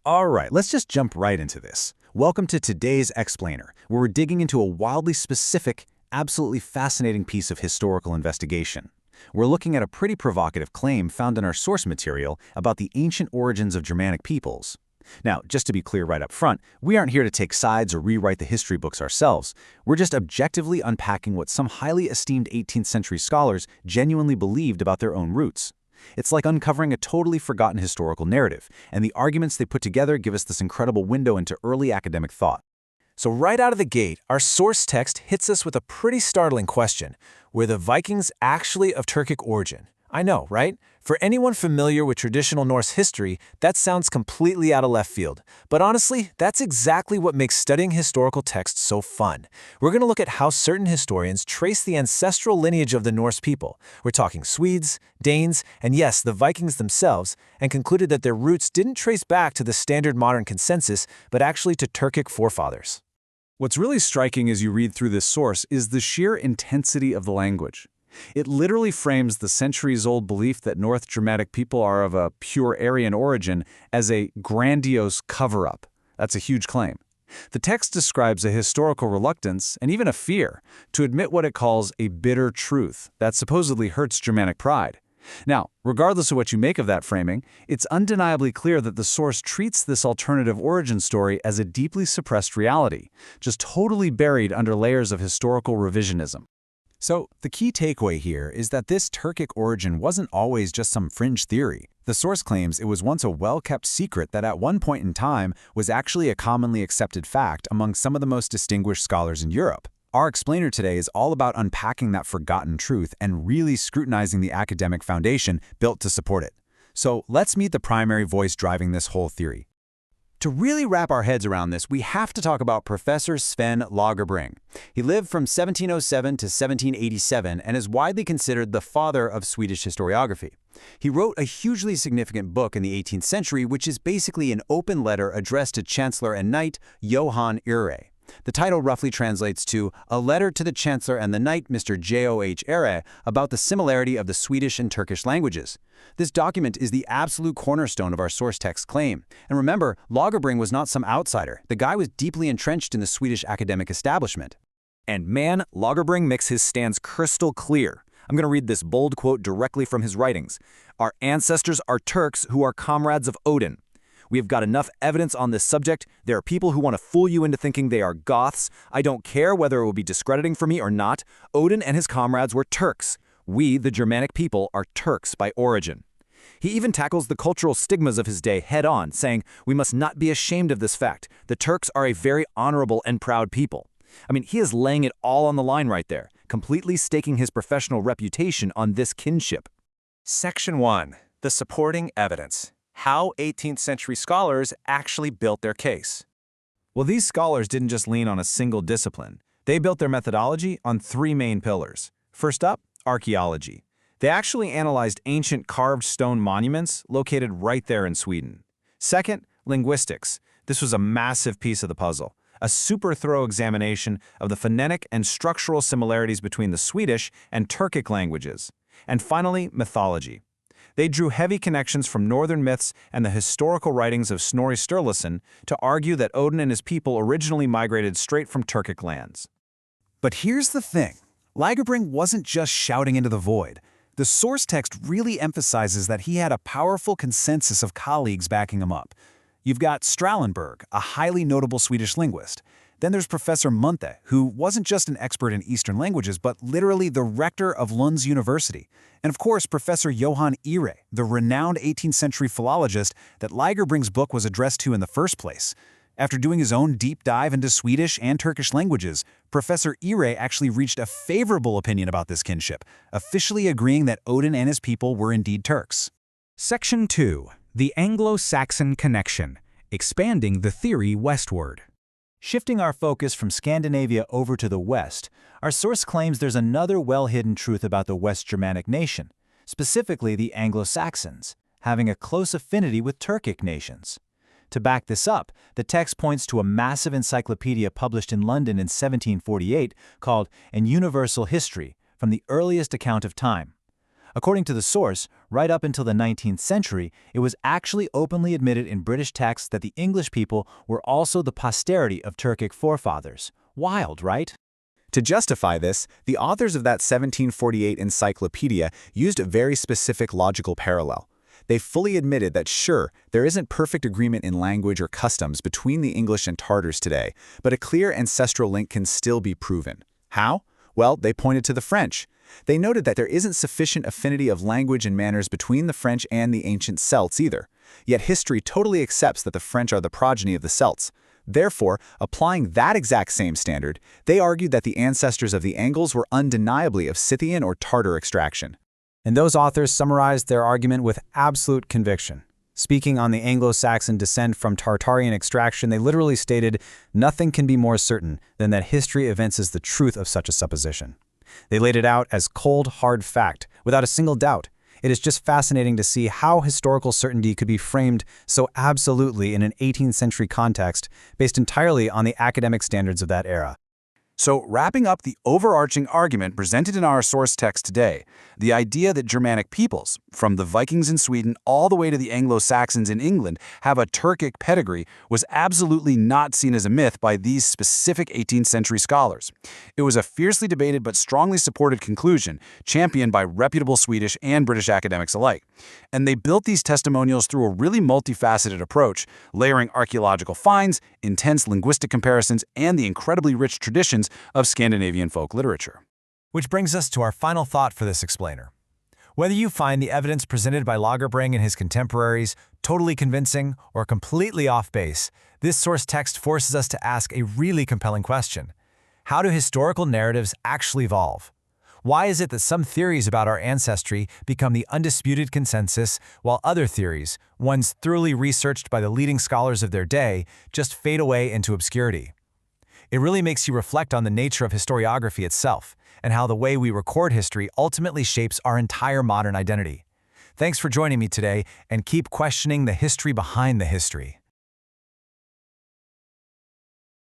All right, let's just jump right into this. Welcome to today's Explainer, where we're digging into a wildly specific, absolutely fascinating piece of historical investigation. We're looking at a pretty provocative claim found in our source material about the ancient origins of Germanic peoples. Now, just to be clear right up front, we aren't here to take sides or rewrite the history books ourselves. We're just objectively unpacking what some highly esteemed 18th century scholars genuinely believed about their own roots. It's like uncovering a totally forgotten historical narrative, and the arguments they put together give us this incredible window into early academic thought. So right out of the gate, our source text hits us with a pretty startling question. Were the Vikings actually of Turkic origin? I know, right? For anyone familiar with traditional Norse history, that sounds completely out of left field. But honestly, that's exactly what makes studying historical texts so fun. We're going to look at how certain historians trace the ancestral lineage of the Norse people. We're talking Swedes, Danes, and yes, the Vikings themselves, and concluded that their roots didn't trace back to the standard modern consensus, but actually to Turkic forefathers. What's really striking as you read through this source is the sheer intensity of the language. It literally frames the centuries-old belief that North Germanic people are of a pure Aryan origin as a grandiose cover-up. That's a huge claim. The text describes a historical reluctance, and even a fear, to admit what it calls a bitter truth that supposedly hurts Germanic pride. Now, regardless of what you make of that framing, it's undeniably clear that the source treats this alternative origin story as a deeply suppressed reality, just totally buried under layers of historical revisionism. So, the key takeaway here is that this Turkic origin wasn't always just some fringe theory. The source claims it was once a well-kept secret that at one point in time was actually a commonly accepted fact among some of the most distinguished scholars in Europe. Our explainer today is all about unpacking that forgotten truth and really scrutinizing the academic foundation built to support it. So, let's meet the primary voice driving this whole theory. To really wrap our heads around this, we have to talk about Professor Sven Lagerbrink. He lived from 1707 to 1787 and is widely considered the father of Swedish historiography. He wrote a hugely significant book in the 18th century, which is basically an open letter addressed to Chancellor and Knight Johan Ure. The title roughly translates to A Letter to the Chancellor and the Knight, Mr. J.O.H. Ure, about the similarity of the Swedish and Turkish languages. This document is the absolute cornerstone of our source text claim. And remember, Lagerbrink was not some outsider. The guy was deeply entrenched in the Swedish academic establishment. And man, Lagerbrink makes his stance crystal clear. I'm going to read this bold quote directly from his writings. Our ancestors are Turks who are comrades of Odin. We have got enough evidence on this subject. There are people who want to fool you into thinking they are Goths. I don't care whether it will be discrediting for me or not. Odin and his comrades were Turks. We, the Germanic people, are Turks by origin. He even tackles the cultural stigmas of his day head-on, saying, we must not be ashamed of this fact. The Turks are a very honorable and proud people. I mean, he is laying it all on the line right there, completely staking his professional reputation on this kinship. Section 1. The supporting evidence. How 18th century scholars actually built their case. Well, these scholars didn't just lean on a single discipline. They built their methodology on three main pillars. First up, archaeology. They actually analyzed ancient carved stone monuments located right there in Sweden. Second, linguistics. This was a massive piece of the puzzle, a super thorough examination of the phonetic and structural similarities between the Swedish and Turkic languages. And finally, mythology. They drew heavy connections from northern myths and the historical writings of Snorri Sturluson to argue that Odin and his people originally migrated straight from Turkic lands. But here's the thing. Lagerbrink wasn't just shouting into the void. The source text really emphasizes that he had a powerful consensus of colleagues backing him up. You've got Strahlenberg, a highly notable Swedish linguist. Then there's Professor Munthe, who wasn't just an expert in Eastern languages, but literally the rector of Lund's University. And of course, Professor Johan Ure, the renowned 18th century philologist that Lagerbrink's book was addressed to in the first place. After doing his own deep dive into Swedish and Turkish languages, Professor Ure actually reached a favorable opinion about this kinship, officially agreeing that Odin and his people were indeed Turks. Section 2. The Anglo-Saxon Connection. Expanding the theory westward. Shifting our focus from Scandinavia over to the West, our source claims there's another well-hidden truth about the West Germanic nation, specifically the Anglo-Saxons, having a close affinity with Turkic nations. To back this up, the text points to a massive encyclopedia published in London in 1748 called An Universal History, from the earliest account of time. According to the source, right up until the 19th century, it was actually openly admitted in British texts that the English people were also the posterity of Turkic forefathers. Wild, right? To justify this, the authors of that 1748 encyclopedia used a very specific logical parallel. They fully admitted that sure, there isn't perfect agreement in language or customs between the English and Tartars today, but a clear ancestral link can still be proven. How? Well, they pointed to the French. They noted that there isn't sufficient affinity of language and manners between the French and the ancient Celts either. Yet history totally accepts that the French are the progeny of the Celts. Therefore, applying that exact same standard, they argued that the ancestors of the Angles were undeniably of Scythian or Tartar extraction. And those authors summarized their argument with absolute conviction. Speaking on the Anglo-Saxon descent from Tartarian extraction, they literally stated, "Nothing can be more certain than that history evinces the truth of such a supposition." They laid it out as cold, hard fact, without a single doubt. It is just fascinating to see how historical certainty could be framed so absolutely in an 18th century context, based entirely on the academic standards of that era. So, wrapping up the overarching argument presented in our source text today, the idea that Germanic peoples, from the Vikings in Sweden all the way to the Anglo-Saxons in England, have a Turkic pedigree was absolutely not seen as a myth by these specific 18th century scholars. It was a fiercely debated but strongly supported conclusion, championed by reputable Swedish and British academics alike. And they built these testimonials through a really multifaceted approach, layering archaeological finds, intense linguistic comparisons, and the incredibly rich traditions of Scandinavian folk literature. Which brings us to our final thought for this explainer. Whether you find the evidence presented by Lagerbreng and his contemporaries totally convincing or completely off base, this source text forces us to ask a really compelling question. How do historical narratives actually evolve? Why is it that some theories about our ancestry become the undisputed consensus, while other theories, ones thoroughly researched by the leading scholars of their day, just fade away into obscurity? It really makes you reflect on the nature of historiography itself, and how the way we record history ultimately shapes our entire modern identity. Thanks for joining me today, and keep questioning the history behind the history.